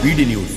BD news.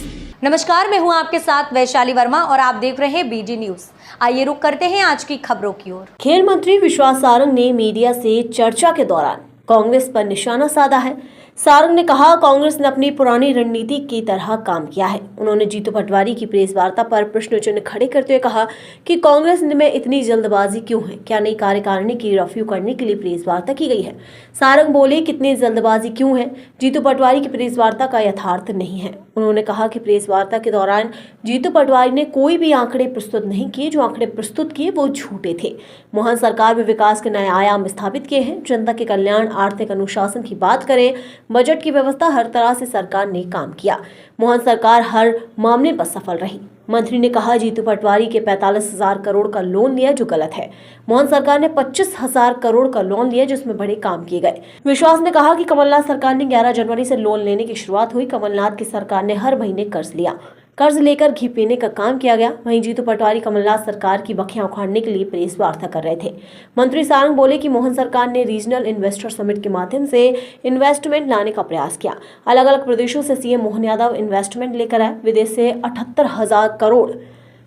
नमस्कार, मैं हूं आपके साथ वैशाली वर्मा और आप देख रहे हैं बीडी न्यूज। आइए रुक करते हैं आज की खबरों की ओर। खेल मंत्री विश्वास सारंग ने मीडिया से चर्चा के दौरान कांग्रेस पर निशाना साधा है। सारंग ने कहा, कांग्रेस ने अपनी पुरानी रणनीति की तरह काम किया है। उन्होंने जीतू पटवारी की प्रेस वार्ता पर प्रश्न चिन्ह खड़े करते हुए कहा कि कांग्रेस में इतनी जल्दबाजी क्यों है? क्या नई कार्यकारिणी की रफ्यू करने के लिए प्रेस वार्ता की गई है? सारंग बोले, कितनी जल्दबाजी क्यों है? जीतू पटवारी की प्रेस वार्ता का यथार्थ नहीं है। उन्होंने कहा कि प्रेस वार्ता के दौरान जीतू पटवारी ने कोई भी आंकड़े प्रस्तुत नहीं किए। जो आंकड़े प्रस्तुत किए वो झूठे थे। मोहन सरकार में विकास के नए आयाम स्थापित किए हैं। जनता के कल्याण, आर्थिक अनुशासन की बात करें, बजट की व्यवस्था, हर तरह से सरकार ने काम किया। मोहन सरकार हर मामले पर सफल रही। मंत्री ने कहा, जीतू पटवारी के 45,000 करोड़ का लोन लिया जो गलत है। मोहन सरकार ने 25,000 करोड़ का लोन लिया जिसमें बड़े काम किए गए। विश्वास ने कहा कि कमलनाथ सरकार ने 11 जनवरी से लोन लेने की शुरुआत हुई। कमलनाथ की सरकार ने हर महीने कर्ज लिया। कर्ज लेकर घी पीने का काम किया गया। वहीं जीतू पटवारी कमलनाथ सरकार की बखियां उखाड़ने के लिए प्रेस वार्ता कर रहे थे। मंत्री सारंग बोले कि मोहन सरकार ने रीजनल इन्वेस्टर समिट के माध्यम से इन्वेस्टमेंट लाने का प्रयास किया। अलग अलग प्रदेशों से सीएम मोहन यादव इन्वेस्टमेंट लेकर आए। विदेश से 78,000 करोड़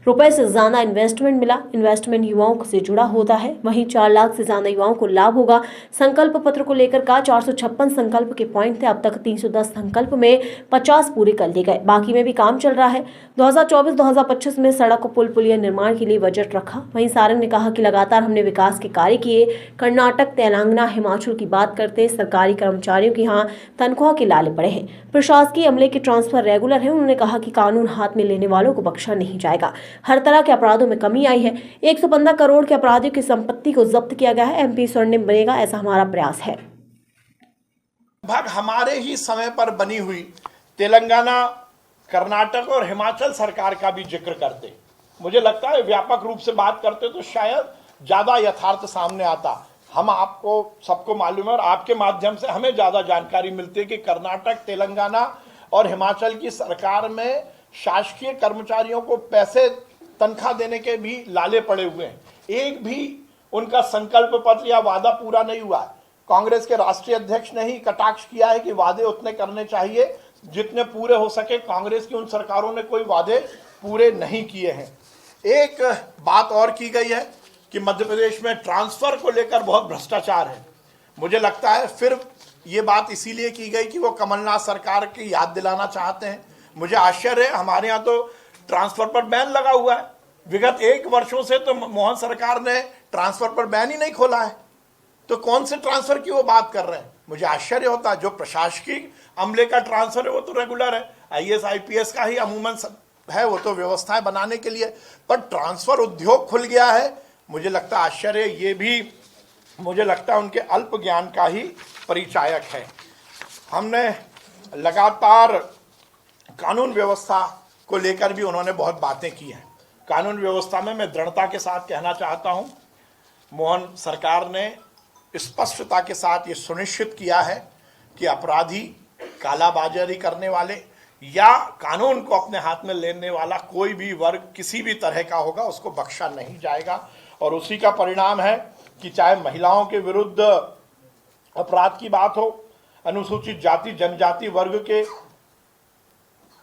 रुपए से ज्यादा इन्वेस्टमेंट मिला। इन्वेस्टमेंट युवाओं से जुड़ा होता है। वहीं 4 लाख से ज्यादा युवाओं को लाभ होगा। संकल्प पत्र को लेकर का 456 संकल्प के पॉइंट थे। अब तक 310 संकल्प में 50 पूरे कर लिए गए। बाकी में भी काम चल रहा है। 2024-2025 में सड़क, पुल, पुलिया निर्माण के लिए बजट रखा। वहीं सारंग ने कहा कि लगातार हमने विकास के कार्य किए। कर्नाटक, तेलंगाना, हिमाचल की बात करते सरकारी कर्मचारियों की यहाँ तनख्वाह के लाले पड़े हैं। प्रशासकीय अमले के ट्रांसफर रेगुलर है। उन्होंने कहा कि कानून हाथ में लेने वालों को बख्शा नहीं जाएगा। हर तरह के अपराधों में कमी आई है। 115 करोड़ के अपराधियों की संपत्ति को जब्त किया गया है। एमपी स्वर्णिम बनेगा, ऐसा हमारा प्रयास है। भाग हमारे ही समय पर बनी हुई तेलंगाना, कर्नाटक और हिमाचल सरकार का भी जिक्र करते, मुझे लगता है व्यापक रूप से बात करते तो शायद ज्यादा यथार्थ सामने आता। हम आपको सबको मालूम है और आपके माध्यम से हमें ज्यादा जानकारी मिलती है कि कर्नाटक, तेलंगाना और हिमाचल की सरकार में शासकीय कर्मचारियों को पैसे, तनख्वाह देने के भी लाले पड़े हुए हैं। एक भी उनका संकल्प पत्र या वादा पूरा नहीं हुआ। कांग्रेस के राष्ट्रीय अध्यक्ष ने ही कटाक्ष किया है कि वादे उतने करने चाहिए जितने पूरे हो सके। कांग्रेस की उन सरकारों ने कोई वादे पूरे नहीं किए हैं। एक बात और की गई है कि मध्य प्रदेश में ट्रांसफर को लेकर बहुत भ्रष्टाचार है। मुझे लगता है फिर ये बात इसीलिए की गई कि वो कमलनाथ सरकार की याद दिलाना चाहते हैं। मुझे आश्चर्य है, हमारे यहाँ तो ट्रांसफर पर बैन लगा हुआ है। विगत 1 वर्षों से तो मोहन सरकार ने ट्रांसफर पर बैन ही नहीं खोला है, तो कौन से ट्रांसफर की वो बात कर रहे हैं? मुझे आश्चर्य होता है। जो प्रशासकीय अमले का ट्रांसफर है वो तो रेगुलर है। आईएएस आईपीएस का ही अमूमन है, वो तो व्यवस्थाएं बनाने के लिए, पर ट्रांसफर उद्योग खुल गया है। मुझे लगता है आश्चर्य, ये भी मुझे लगता है उनके अल्प ज्ञान का ही परिचायक है। हमने लगातार कानून व्यवस्था को लेकर भी उन्होंने बहुत बातें की हैं। कानून व्यवस्था में मैं दृढ़ता के साथ कहना चाहता हूं, मोहन सरकार ने स्पष्टता के साथ ये सुनिश्चित किया है कि अपराधी, कालाबाजारी करने वाले या कानून को अपने हाथ में लेने वाला कोई भी वर्ग किसी भी तरह का होगा, उसको बख्शा नहीं जाएगा। और उसी का परिणाम है कि चाहे महिलाओं के विरुद्ध अपराध की बात हो, अनुसूचित जाति जनजाति वर्ग के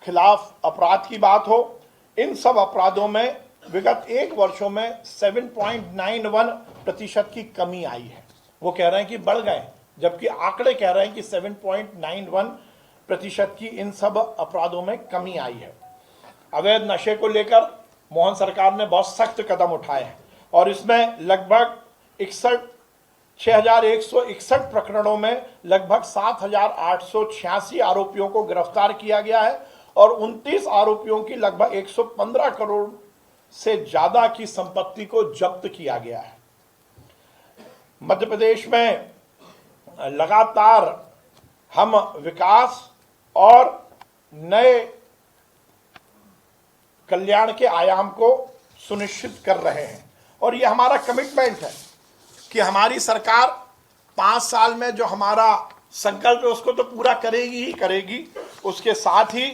खिलाफ अपराध की बात हो, इन सब अपराधों में विगत 1 वर्षों में 7.91% की कमी आई है। वो कह रहे हैं कि बढ़ गए, जबकि आंकड़े कह रहे हैं कि 7.91% की इन सब अपराधों में कमी आई है। अवैध नशे को लेकर मोहन सरकार ने बहुत सख्त कदम उठाए हैं और इसमें लगभग 6,161 प्रकरणों में लगभग 7,886 आरोपियों को गिरफ्तार किया गया है और 29 आरोपियों की लगभग 115 करोड़ से ज्यादा की संपत्ति को जब्त किया गया है। मध्य प्रदेश में लगातार हम विकास और नए कल्याण के आयाम को सुनिश्चित कर रहे हैं और ये हमारा कमिटमेंट है कि हमारी सरकार 5 साल में जो हमारा संकल्प है उसको तो पूरा करेगी ही करेगी। उसके साथ ही